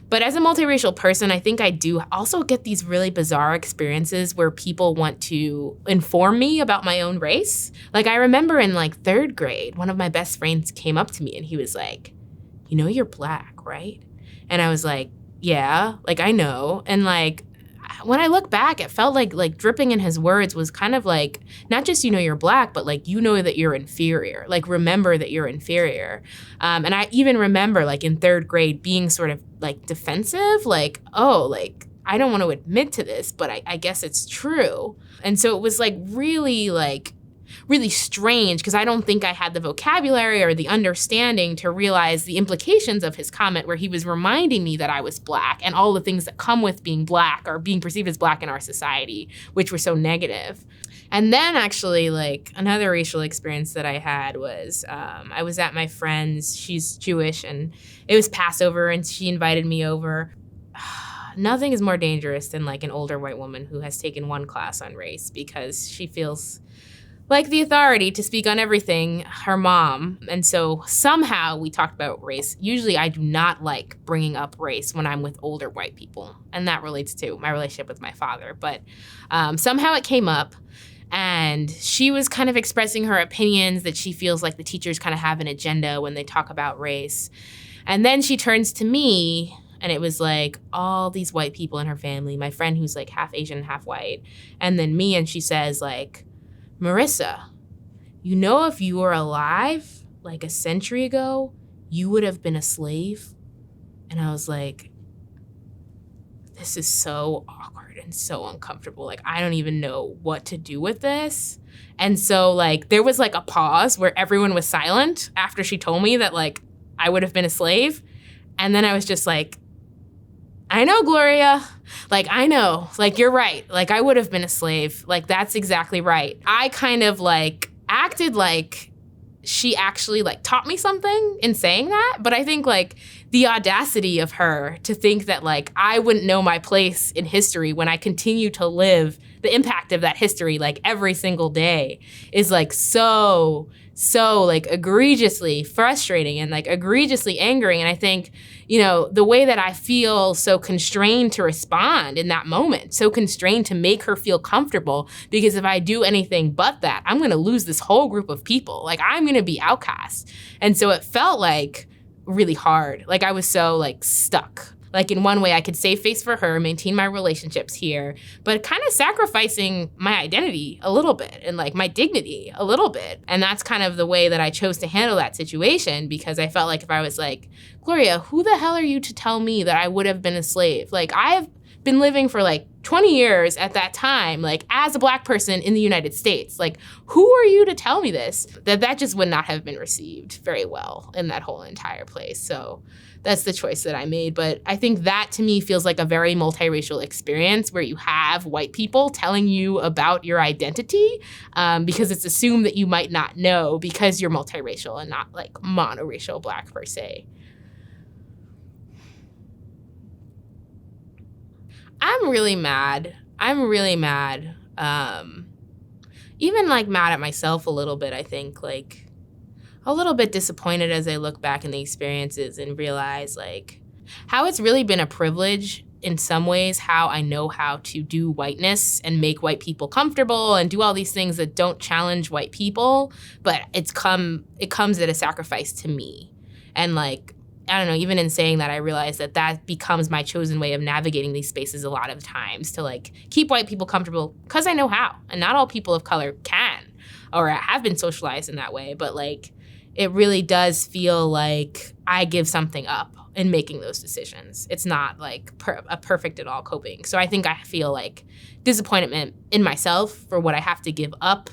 But as a multiracial person, I think I do also get these really bizarre experiences where people want to inform me about my own race. Like, I remember in like 3rd grade, one of my best friends came up to me and he was like, you know, you're Black, right? And I was like, yeah, like, I know. And like, when I look back, it felt like dripping in his words was kind of like, not just, you know, you're Black, but like, you know that you're inferior. Like, remember that you're inferior. And I even remember like in 3rd grade being sort of like defensive, like, oh, like, I don't want to admit to this, but I guess it's true. And so it was like really strange because I don't think I had the vocabulary or the understanding to realize the implications of his comment where he was reminding me that I was Black and all the things that come with being Black or being perceived as Black in our society, which were so negative. And then actually, like, another racial experience that I had was I was at my friend's, she's Jewish, and it was Passover and she invited me over. Nothing is more dangerous than like an older white woman who has taken one class on race because she feels like the authority to speak on everything, her mom. And so somehow we talked about race. Usually I do not like bringing up race when I'm with older white people. And that relates to my relationship with my father. But somehow it came up and she was kind of expressing her opinions that she feels like the teachers kind of have an agenda when they talk about race. And then she turns to me and it was like all these white people in her family, my friend who's like half Asian, half white, and then me, and she says like, Marisa, you know, if you were alive like a century ago, you would have been a slave. And I was like, this is so awkward and so uncomfortable. Like, I don't even know what to do with this. And so like, there was like a pause where everyone was silent after she told me that like, I would have been a slave. And then I was just like, I know, Gloria. Like, I know. Like, you're right. Like, I would have been a slave. Like, that's exactly right. I kind of, like, acted like she actually, like, taught me something in saying that. But I think, like, the audacity of her to think that, like, I wouldn't know my place in history when I continue to live the impact of that history, like, every single day is, like, so like egregiously frustrating and like egregiously angering. And I think, you know, the way that I feel so constrained to respond in that moment, so constrained to make her feel comfortable, because if I do anything but that, I'm going to lose this whole group of people. Like, I'm going to be outcast. And so it felt like really hard. Like, I was so like stuck. Like, in one way, I could save face for her, maintain my relationships here, but kind of sacrificing my identity a little bit and like my dignity a little bit. And that's kind of the way that I chose to handle that situation, because I felt like if I was like, Gloria, who the hell are you to tell me that I would have been a slave? Like, I have been living for like 20 years at that time, like as a Black person in the United States. Like, who are you to tell me this? That just would not have been received very well in that whole entire place. So that's the choice that I made. But I think that to me feels like a very multiracial experience where you have white people telling you about your identity because it's assumed that you might not know because you're multiracial and not like monoracial Black per se. I'm really mad. Even like mad at myself a little bit, I think, like a little bit disappointed as I look back in the experiences and realize like how it's really been a privilege in some ways, how I know how to do whiteness and make white people comfortable and do all these things that don't challenge white people, but it comes at a sacrifice to me. And like, I don't know, even in saying that, I realize that that becomes my chosen way of navigating these spaces a lot of times, to like keep white people comfortable because I know how. And not all people of color can or have been socialized in that way, but like it really does feel like I give something up in making those decisions. It's not like a perfect at all coping. So I think I feel like disappointment in myself for what I have to give up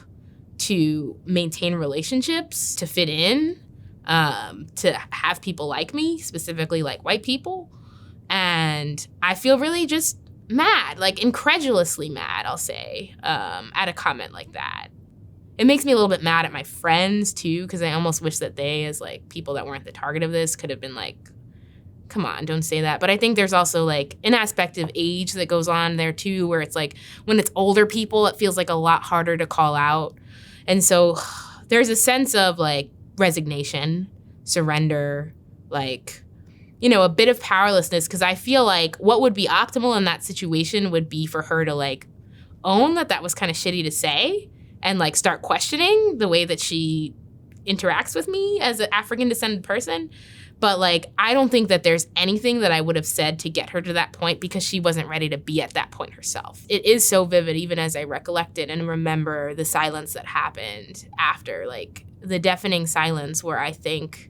to maintain relationships, to fit in, to have people like me, specifically like white people. And I feel really just mad, like incredulously mad, I'll say, at a comment like that. It makes me a little bit mad at my friends too, because I almost wish that they, as like people that weren't the target of this, could have been like, come on, don't say that. But I think there's also like an aspect of age that goes on there too, where it's like when it's older people, it feels like a lot harder to call out. And so there's a sense of like resignation, surrender, like, a bit of powerlessness, because I feel like what would be optimal in that situation would be for her to like own that was kind of shitty to say and like start questioning the way that she interacts with me as an African descended person. But like, I don't think that there's anything that I would have said to get her to that point, because she wasn't ready to be at that point herself. It is so vivid, even as I recollect it and remember the silence that happened after, like the deafening silence where I think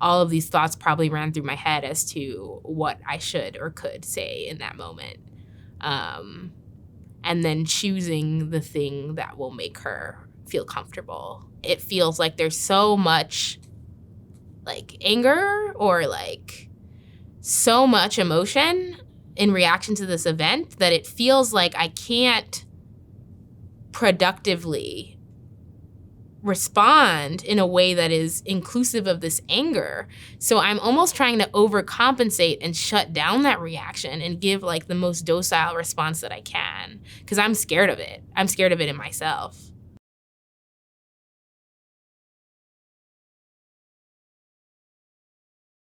all of these thoughts probably ran through my head as to what I should or could say in that moment. And then choosing the thing that will make her feel comfortable. It feels like there's so much like anger or like so much emotion in reaction to this event that it feels like I can't productively respond in a way that is inclusive of this anger. So I'm almost trying to overcompensate and shut down that reaction and give like the most docile response that I can, because I'm scared of it. I'm scared of it in myself.